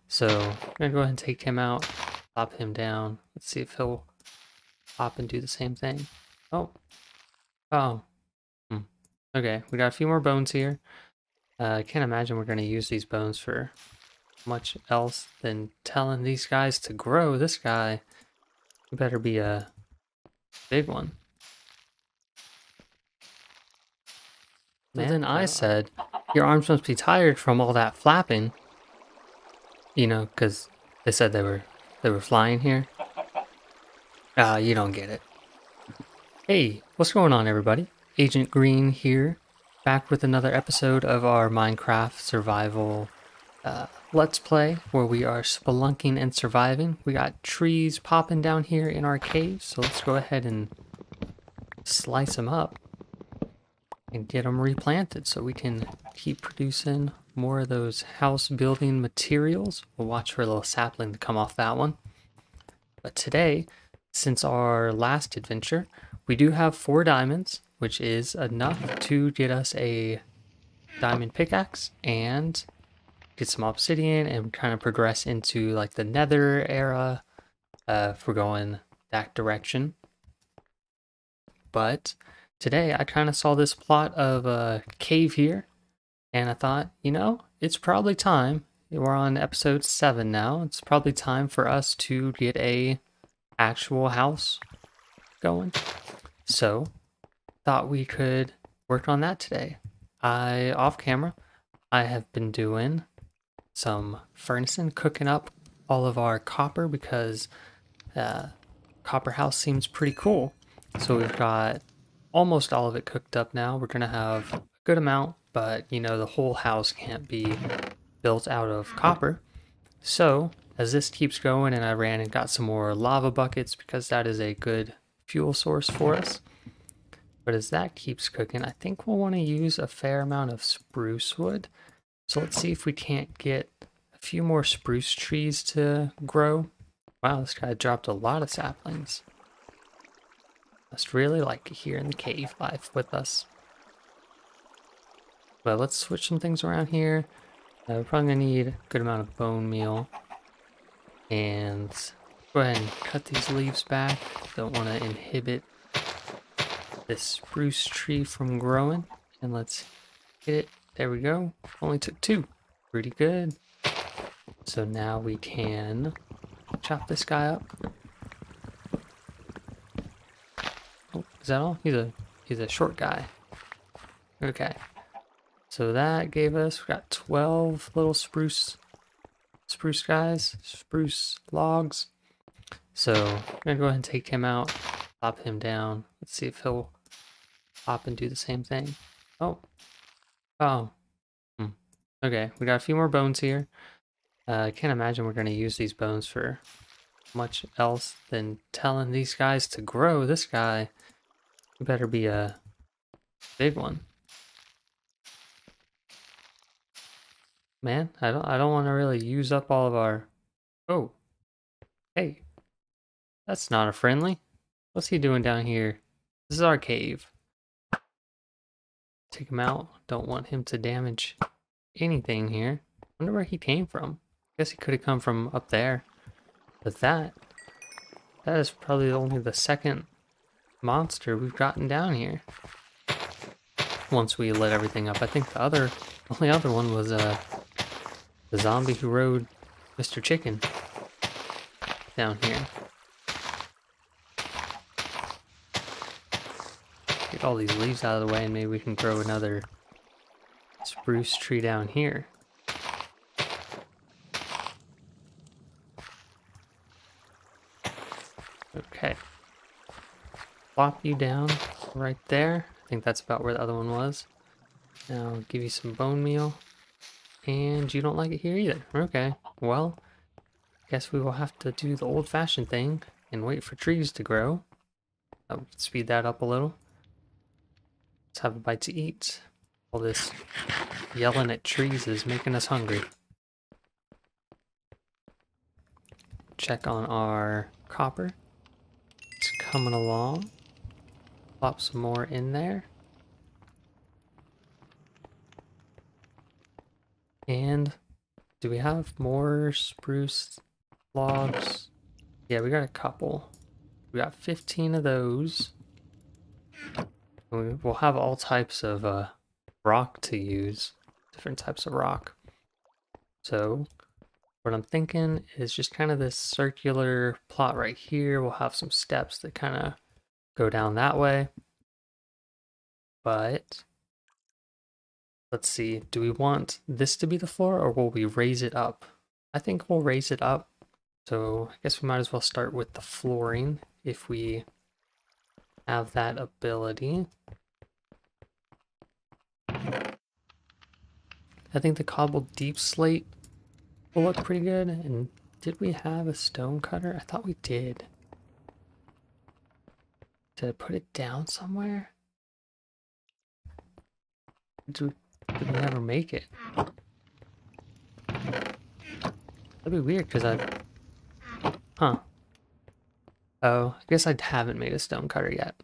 So I'm gonna go ahead and take him out, pop him down. Let's see if he'll hop and do the same thing. Oh, oh. Hmm. Okay, we got a few more bones here. I can't imagine we're gonna use these bones for much else than telling these guys to grow. This guy better be a big one. So then I said, your arms must be tired from all that flapping. You know, because they said they were flying here. You don't get it. Hey, what's going on, everybody? Agent Green here, back with another episode of our Minecraft survival Let's Play, where we are spelunking and surviving. We got trees popping down here in our cave, so let's go ahead and slice them up and get them replanted so we can keep producing more of those house building materials. We'll watch for a little sapling to come off that one. But today, since our last adventure, we do have 4 diamonds, which is enough to get us a diamond pickaxe and get some obsidian and kind of progress into like the nether era if we're going that direction. But today I kind of saw this plot of a cave here and I thought, you know, it's probably time. We're on episode 7 now. It's probably time for us to get a actual house going. So thought we could work on that today. Off camera, I have been doing some furnacing, cooking up all of our copper because copper house seems pretty cool. So we've got almost all of it cooked up now. We're gonna have a good amount, but you know, the whole house can't be built out of copper. So as this keeps going, and I ran and got some more lava buckets because that is a good fuel source for us. But as that keeps cooking, I think we'll want to use a fair amount of spruce wood. So let's see if we can't get a few more spruce trees to grow. Wow, this guy dropped a lot of saplings. Must really like it here in the cave life with us. But let's switch some things around here. We're probably gonna need a good amount of bone meal. And go ahead and cut these leaves back. Don't want to inhibit this spruce tree from growing. And let's hit it. There we go. Only took 2. Pretty good. So now we can chop this guy up. Oh, is that all? He's a short guy. Okay. So that gave us, we got 12 little spruce guys, spruce logs. So I'm gonna go ahead and take him out, pop him down. Let's see if he'll hop and do the same thing. Oh. Okay, we got a few more bones here. I can't imagine we're gonna use these bones for much else than telling these guys to grow. This guy better be a big one. Man, I don't want to really use up all of our... Oh. Hey. That's not a friendly. What's he doing down here? This is our cave. Take him out. Don't want him to damage anything here. Wonder where he came from. Guess he could have come from up there. But that is probably only the second monster we've gotten down here. Once we lit everything up. I think the only other one was the zombie who rode Mr. Chicken down here. Get all these leaves out of the way and maybe we can grow another spruce tree down here. Okay. Plop you down right there. I think that's about where the other one was. Now I'll give you some bone meal. And you don't like it here either. Okay, well, guess we will have to do the old-fashioned thing and wait for trees to grow. I'll speed that up a little. Let's have a bite to eat. All this yelling at trees is making us hungry. Check on our copper. It's coming along. Plop some more in there. And Do we have more spruce logs? Yeah, we got a couple. We got 15 of those. We'll have all types of rock to use, different types of rock. So what I'm thinking is just kind of this circular plot right here. We'll have some steps that kind of go down that way. But let's see, do we want this to be the floor or will we raise it up? I think we'll raise it up. So I guess we might as well start with the flooring if we have that ability. I think the cobbled deep slate will look pretty good. And did we have a stone cutter? I thought we did. Did I put it down somewhere? Did we never make it? That'd be weird because Huh. Oh, I guess I haven't made a stone cutter yet.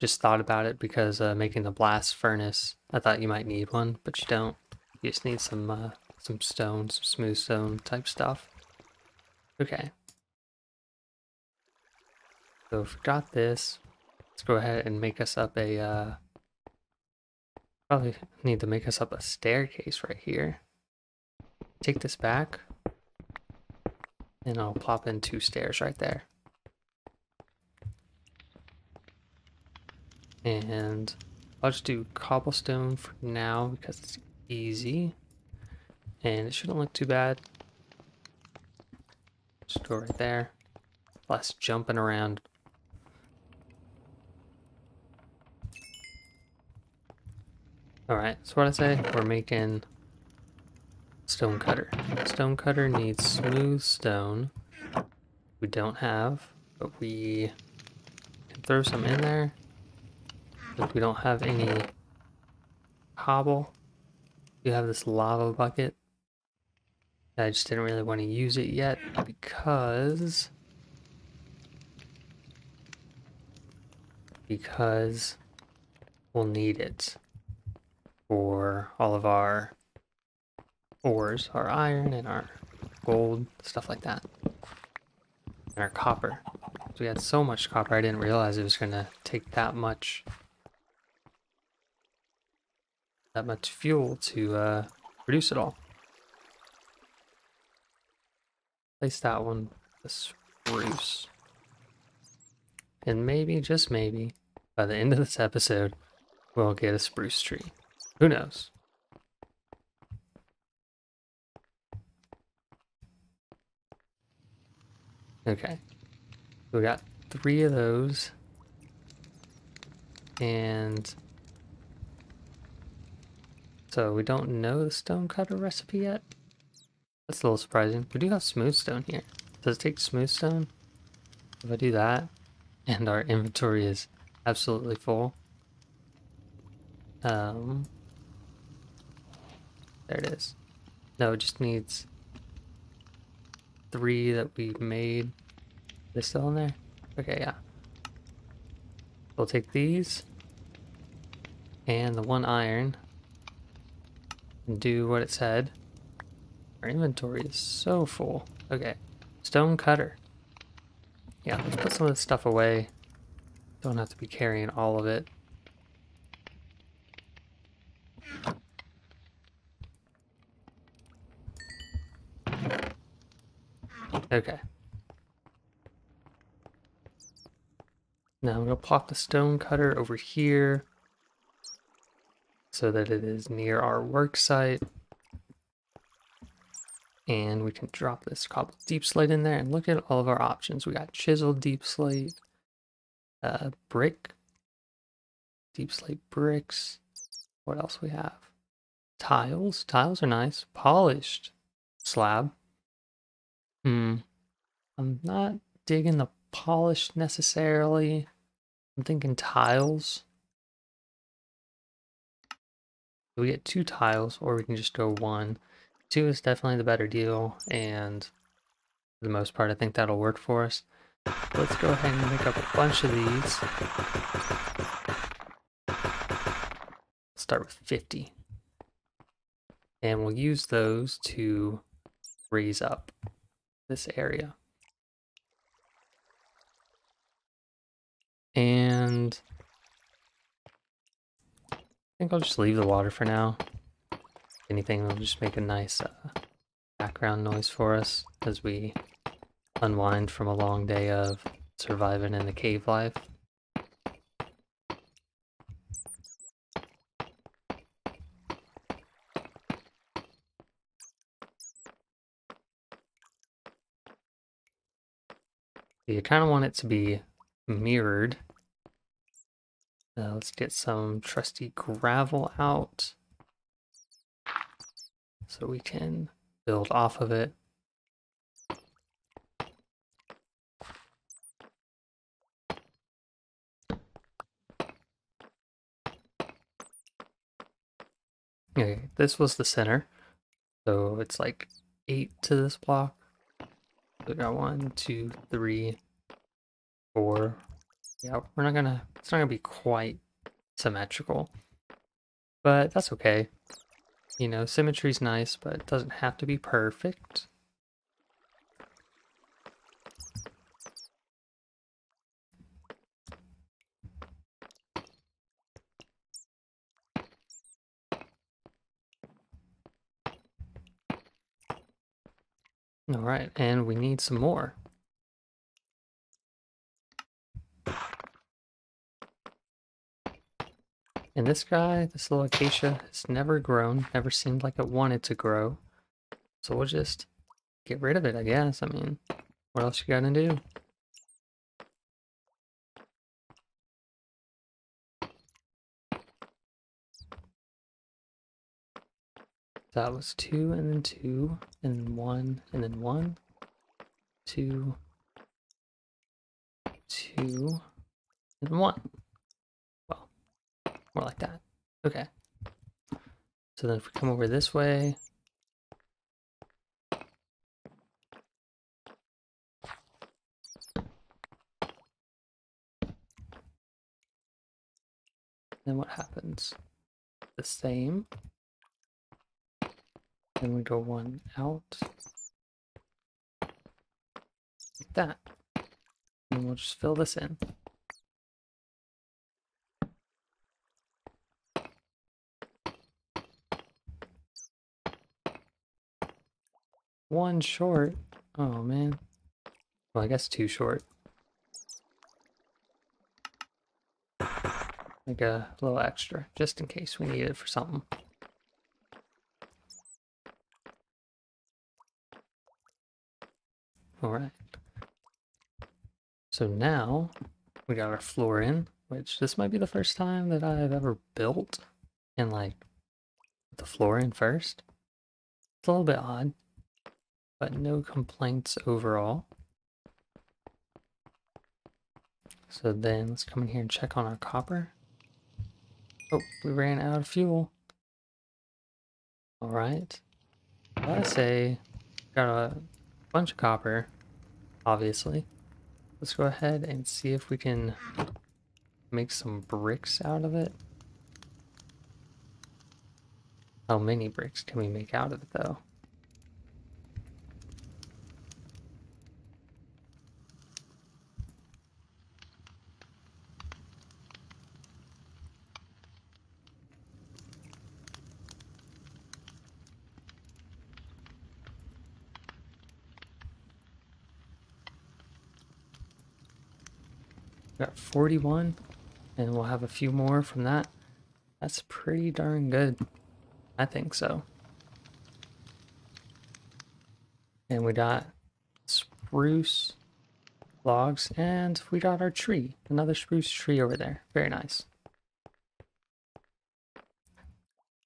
Just thought about it because making the blast furnace, I thought you might need one, but you don't. You just need some stone, some smooth stone type stuff. Okay. So if we got this, let's go ahead and make us up a, probably need to make us up a staircase right here. Take this back, and I'll plop in 2 stairs right there. And I'll just do cobblestone for now because it's easy. And it shouldn't look too bad. Just go right there. Less jumping around. Alright, so what I say? We're making stone cutter. Stone cutter needs smooth stone. We don't have, but we can throw some in there. But we don't have any cobble. We have this lava bucket. I just didn't really want to use it yet because we'll need it for all of our ores, our iron and our gold, stuff like that. And our copper. So we had so much copper, I didn't realize it was going to take that much fuel to produce it all. Place that one, the spruce. And maybe, just maybe, by the end of this episode, we'll get a spruce tree. Who knows? Okay. We got 3 of those. And so we don't know the stone cutter recipe yet. That's a little surprising. We do have smooth stone here. Does it take smooth stone? If I do that, and our inventory is absolutely full. There it is. No, it just needs 3 that we made. They're still in there? Okay, yeah. We'll take these and the 1 iron and do what it said. Our inventory is so full. Okay, stone cutter. Yeah, let's put some of this stuff away. Don't have to be carrying all of it. Okay. Now I'm going to plop the stone cutter over here so that it is near our work site. And we can drop this cobbled deep slate in there and look at all of our options. We got chiseled deep slate, brick, deep slate bricks. What else we have? Tiles. Tiles are nice. Polished slab. I'm not digging the polished necessarily. I'm thinking tiles. We get 2 tiles, or we can just go 1. 2 is definitely the better deal, and for the most part, I think that'll work for us. Let's go ahead and make up a bunch of these. Start with 50. And we'll use those to raise up this area. And I think I'll just leave the water for now. If anything, it'll just make a nice background noise for us as we unwind from a long day of surviving in the cave life. You kind of want it to be mirrored. Let's get some trusty gravel out so we can build off of it. Okay, this was the center, so it's like 8 to this block. We got 1, 2, 3, 4. Yeah, it's not gonna be quite symmetrical, but that's okay. You know, symmetry's nice, but it doesn't have to be perfect. All right, and we need some more. And this guy, this little acacia, has never grown, never seemed like it wanted to grow. So we'll just get rid of it, I guess. I mean, what else you gotta do? That was 2, and then 2, and then 1, and then 1, 2, 2, and 1. Well, more like that. Okay. So then if we come over this way, then what happens? The same. Then we go 1 out. Like that. And we'll just fill this in. One short. Oh man. Well, I guess 2 short. Like a little extra, just in case we need it for something. Alright. So now we got our floor in, which this might be the first time that I've ever built and like put the floor in first. It's a little bit odd, but no complaints overall. So then let's come in here and check on our copper. Oh, we ran out of fuel. Alright. I say got a bunch of copper, obviously. Let's go ahead and see if we can make some bricks out of it. How many bricks can we make out of it, though? We got 41, and we'll have a few more from that. That's pretty darn good. I think so. And we got spruce logs, and we got our tree. Another spruce tree over there. Very nice.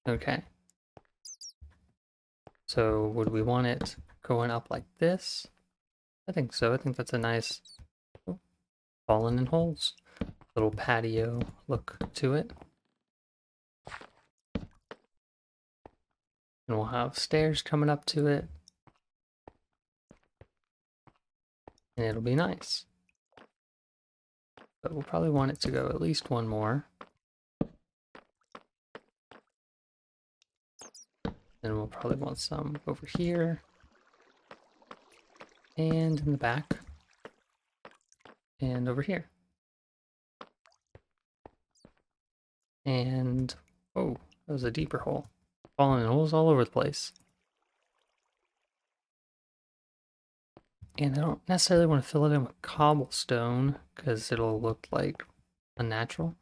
Okay. So would we want it going up like this? I think so. I think that's a nice fallen in holes. Little patio look to it. And we'll have stairs coming up to it. And it'll be nice. But we'll probably want it to go at least one more. Then we'll probably want some over here. And in the back. And over here. And, oh, that was a deeper hole. Falling in holes all over the place. And I don't necessarily want to fill it in with cobblestone because it'll look like unnatural.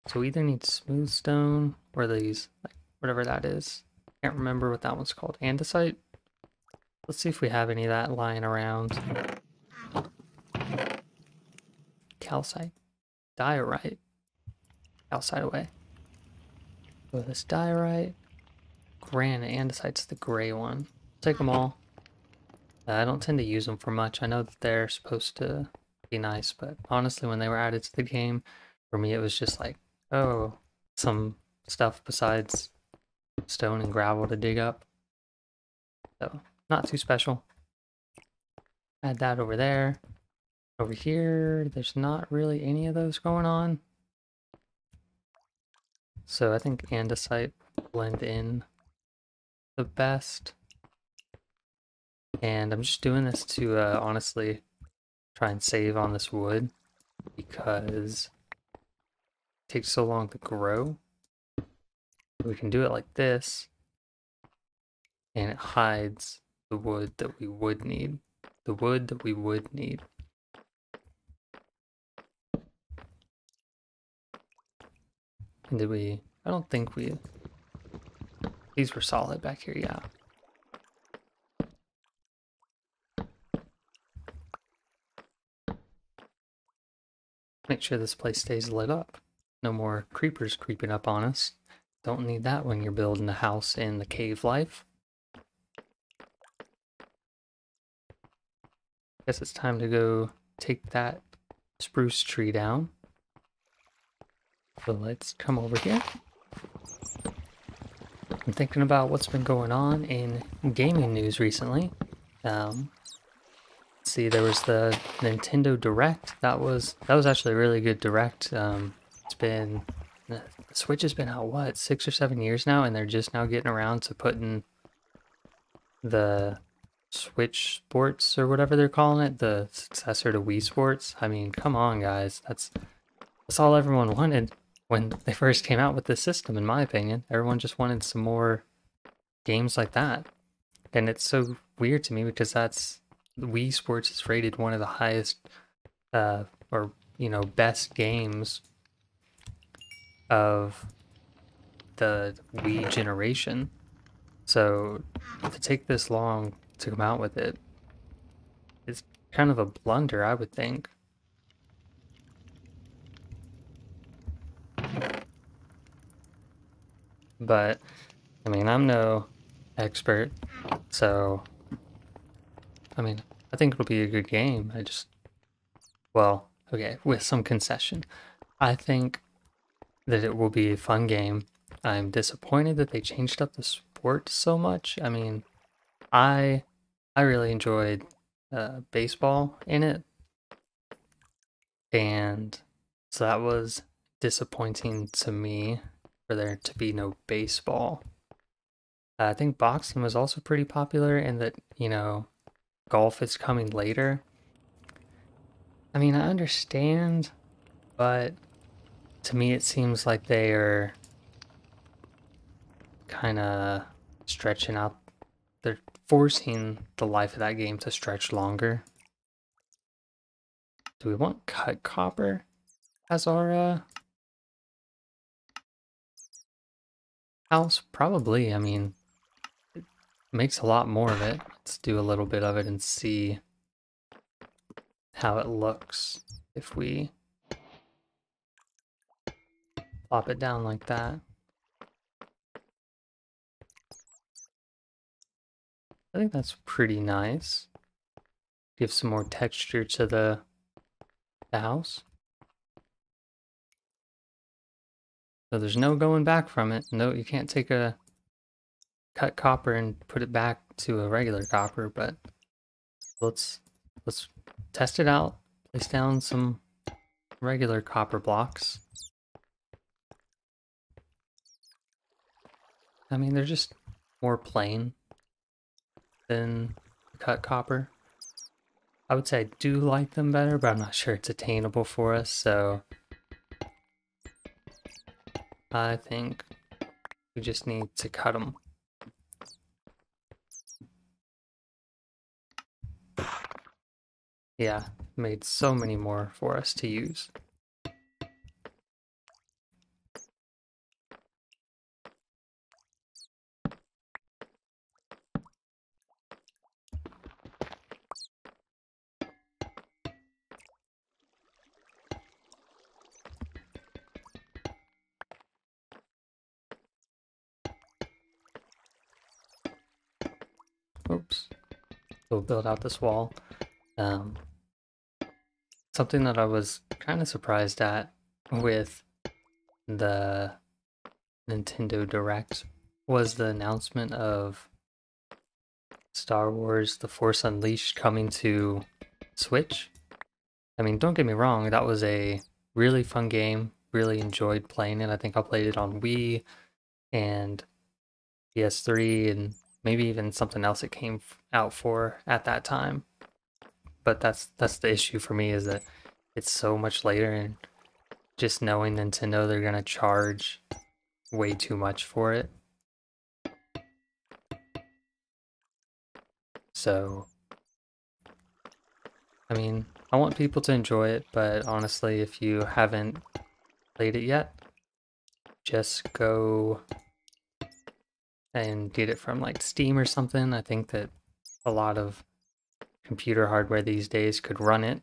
So we either need smooth stone or these, like whatever that is. Can't remember what that one's called. Andesite? Let's see if we have any of that lying around. Calcite. Diorite. Calcite away. So this diorite. Granite. Andesite's the gray one. Take them all. I don't tend to use them for much. I know that they're supposed to be nice, but honestly, when they were added to the game, for me, it was just like, oh, some stuff besides stone and gravel to dig up. So, not too special. Add that over there. Over here, there's not really any of those going on. So I think andesite blend in the best. And I'm just doing this to honestly try and save on this wood because it takes so long to grow. We can do it like this and it hides the wood that we would need. The wood that we would need. And did we? I don't think we... These were solid back here, yeah. Make sure this place stays lit up. No more creepers creeping up on us. Don't need that when you're building a house in the cave life. Guess it's time to go take that spruce tree down. So let's come over here. I'm thinking about what's been going on in gaming news recently. See, there was the Nintendo Direct. That was actually a really good Direct. It's been the Switch has been out what 6 or 7 years now, and they're just now getting around to putting the Switch Sports or whatever they're calling it, the successor to Wii Sports. I mean, come on, guys, that's all everyone wanted when they first came out with this system. In my opinion, everyone just wanted some more games like that, and it's so weird to me because Wii Sports is rated one of the highest, or best games of the Wii generation. So to take this long to come out with it is kind of a blunder, I would think. But I mean, I'm no expert, so I mean, I think it'll be a good game. Well, okay, with some concession. I think that it will be a fun game. I'm disappointed that they changed up the sport so much. I mean, I really enjoyed baseball in it, and so that was disappointing to me for there to be no baseball. I think boxing was also pretty popular, and that golf is coming later. I mean, I understand, but to me it seems like they are kind of stretching out. They're forcing the life of that game to stretch longer. Do we want cut copper as our house? Probably. I mean, it makes a lot more of it. Let's do a little bit of it and see how it looks if we plop it down like that. I think that's pretty nice. Give some more texture to the house. So there's no going back from it. No, you can't take a cut copper and put it back to a regular copper, but let's test it out. Place down some regular copper blocks. I mean, they're just more plain than cut copper. I would say I do like them better, but I'm not sure it's attainable for us, so I think we just need to cut them. Yeah, made so many more for us to use. Oops. We'll build out this wall. Something that I was kind of surprised at with the Nintendo Direct was the announcement of Star Wars The Force Unleashed coming to Switch. I mean, don't get me wrong, that was a really fun game. Really enjoyed playing it. I think I played it on Wii and PS3 and maybe even something else it came out for at that time. But that's the issue for me, is that it's so much later, and just knowing Nintendo, they're gonna charge way too much for it. So, I mean, I want people to enjoy it, but honestly, if you haven't played it yet, just go and get it from like Steam or something. I think that a lot of computer hardware these days could run it.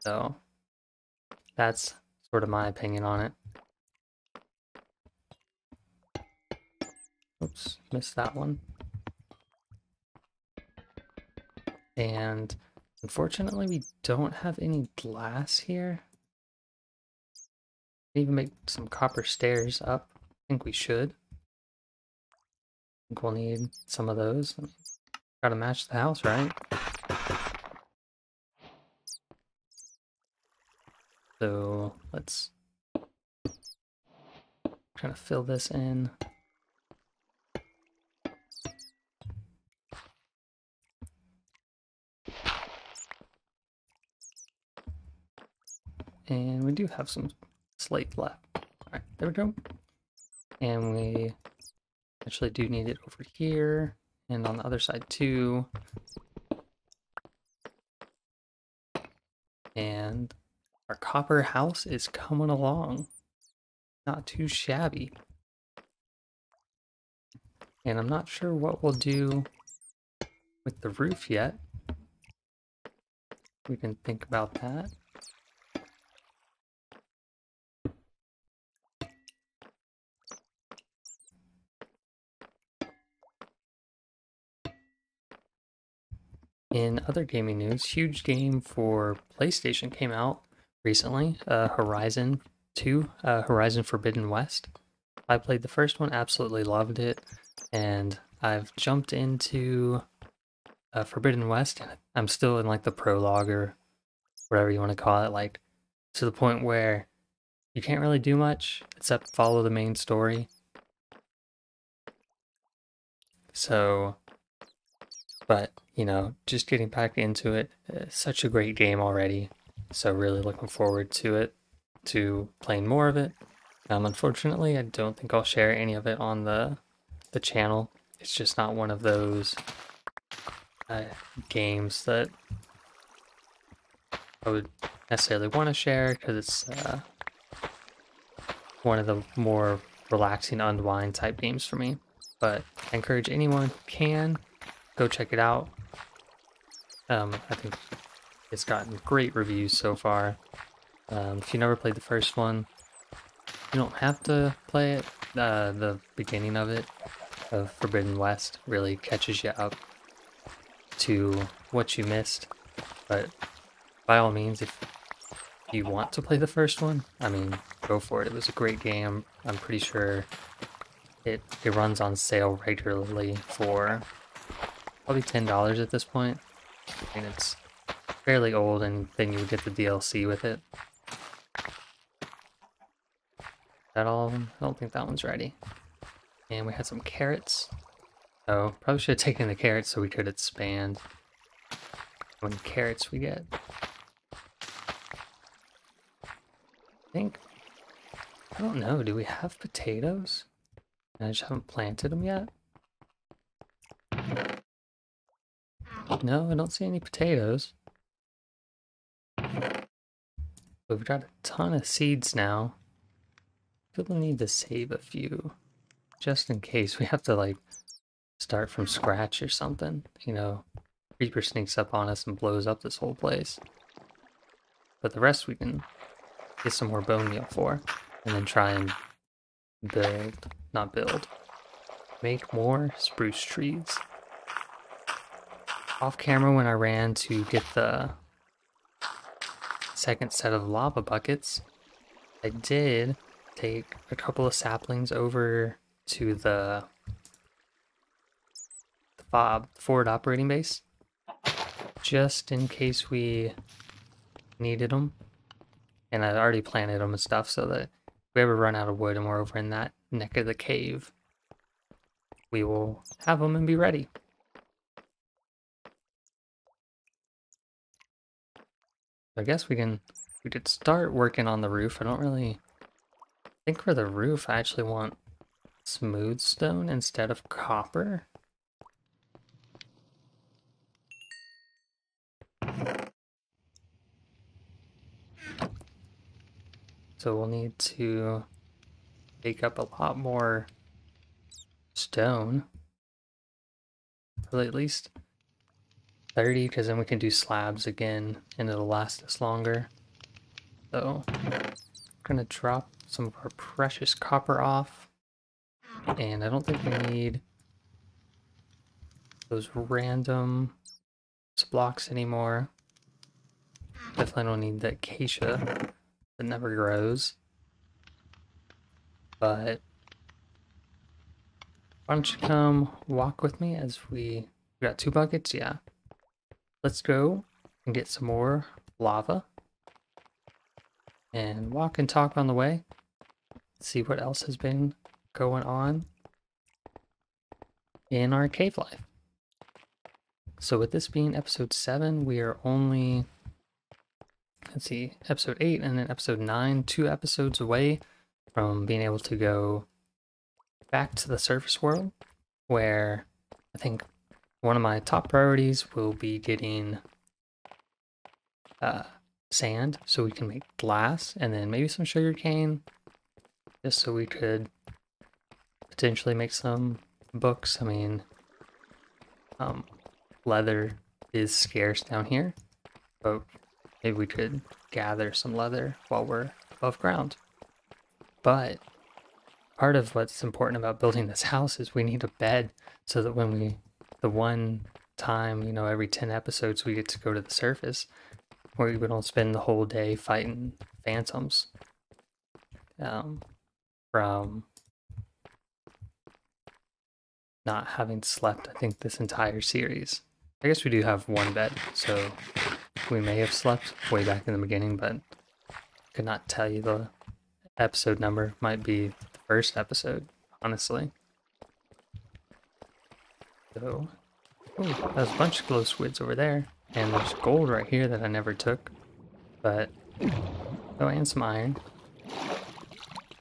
So that's sort of my opinion on it. Oops, missed that one. And unfortunately, we don't have any glass here. Even make some copper stairs up. I think we should. I think we'll need some of those. Gotta match the house, right? So let's kind of fill this in. And we do have some slate left. All right, there we go. And we actually do need it over here and on the other side too. And our copper house is coming along. Not too shabby. And I'm not sure what we'll do with the roof yet. We can think about that. In other gaming news, huge game for PlayStation came out recently, Horizon 2, Horizon Forbidden West. I played the first one, absolutely loved it, and I've jumped into Forbidden West, and I'm still in like the prologue or whatever you want to call it, like to the point where you can't really do much except follow the main story. So, but you know, just getting back into it, such a great game already. So really looking forward to it, to playing more of it. Unfortunately, I don't think I'll share any of it on the channel. It's just not one of those games that I would necessarily want to share, because it's one of the more relaxing unwind type games for me. But I encourage anyone who can go check it out. I think it's gotten great reviews so far. If you never played the first one, you don't have to play it. The beginning of it, of Forbidden West, really catches you up to what you missed. But by all means, if you want to play the first one, I mean, go for it. It was a great game. I'm pretty sure it runs on sale regularly for probably $10 at this point. I mean, it's fairly old, and then you would get the DLC with it. That all? I don't think that one's ready. And we had some carrots. Oh, probably should have taken the carrots so we could expand how many carrots we get. I don't know, do we have potatoes? I just haven't planted them yet. No, I don't see any potatoes. But we've got a ton of seeds now. I feel we need to save a few. Just in case we have to like start from scratch or something. You know, Reaper sneaks up on us and blows up this whole place. But the rest we can get some more bone meal for. And then try and make more spruce trees. Off camera when I ran to get the second set of lava buckets, I did take a couple of saplings over to the FOB, forward operating base, just in case we needed them. And I'd already planted them and stuff so that if we ever run out of wood and we're over in that neck of the cave, we will have them and be ready. I guess we could start working on the roof. I don't really think for the roof I actually want smooth stone instead of copper. So we'll need to take up a lot more stone. Probably at least 30, because then we can do slabs again and it'll last us longer. So I'm gonna drop some of our precious copper off. And I don't think we need those random blocks anymore. Definitely don't need the acacia that never grows. But why don't you come walk with me as we got 2 buckets? Yeah. Let's go and get some more lava and walk and talk on the way. See what else has been going on in our cave life. So with this being episode 7, we are only, let's see, episode 8 and then episode 9, 2 episodes away from being able to go back to the surface world, where I think one of my top priorities will be getting sand so we can make glass, and then maybe some sugar cane, just so we could potentially make some books. I mean, leather is scarce down here, but maybe we could gather some leather while we're above ground. But part of what's important about building this house is we need a bed so that when the one time, you know, every 10 episodes we get to go to the surface, where we don't spend the whole day fighting phantoms from not having slept, I think, this entire series. I guess we do have one bed, so we may have slept way back in the beginning, but could not tell you the episode number. Might be the first episode, honestly. So, oh, there's a bunch of glow squids over there, and there's gold right here that I never took, but, oh, and some iron.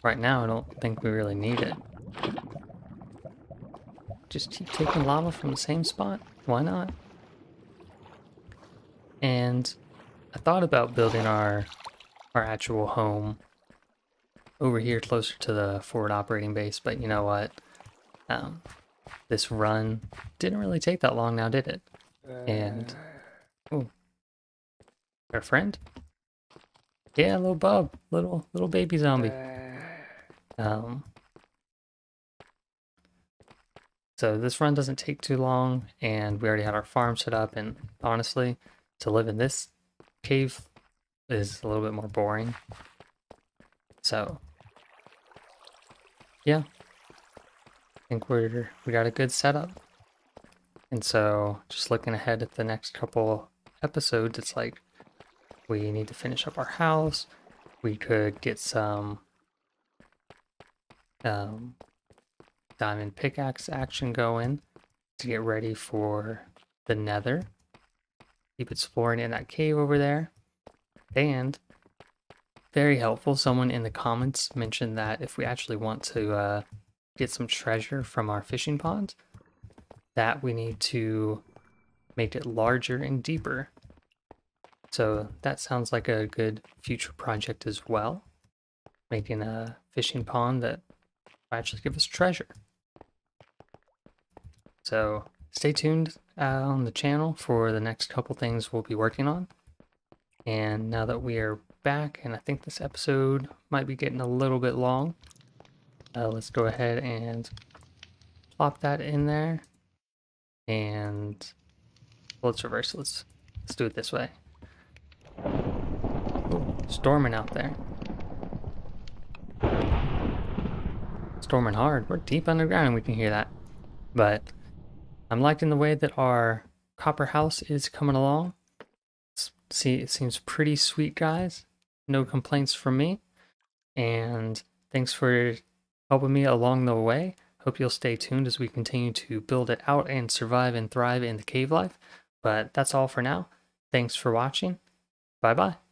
Right now, I don't think we really need it. Just keep taking lava from the same spot. Why not? And I thought about building our actual home over here closer to the forward operating base, but you know what? This run didn't really take that long now, did it? And, oh, our friend? Yeah, little bub, little baby zombie. So this run doesn't take too long, and we already had our farm set up, and honestly, to live in this cave is a little bit more boring. So, yeah, I think we got a good setup. And so, just looking ahead at the next couple episodes, it's like we need to finish up our house. We could get some diamond pickaxe action going, to get ready for the nether. Keep exploring in that cave over there. And very helpful, someone in the comments mentioned that if we actually want to get some treasure from our fishing ponds, that we need to make it larger and deeper. So that sounds like a good future project as well. Making a fishing pond that will actually give us treasure. So stay tuned on the channel for the next couple things we'll be working on. And now that we are back, and I think this episode might be getting a little bit long, let's go ahead and plop that in there. And let's reverse. Let's do it this way. Ooh, storming out there. Storming hard. We're deep underground and we can hear that. But I'm liking the way that our copper house is coming along. See, it seems pretty sweet, guys. No complaints from me. And thanks for helping me along the way. Hope you'll stay tuned as we continue to build it out and survive and thrive in the cave life. But that's all for now. Thanks for watching. Bye-bye.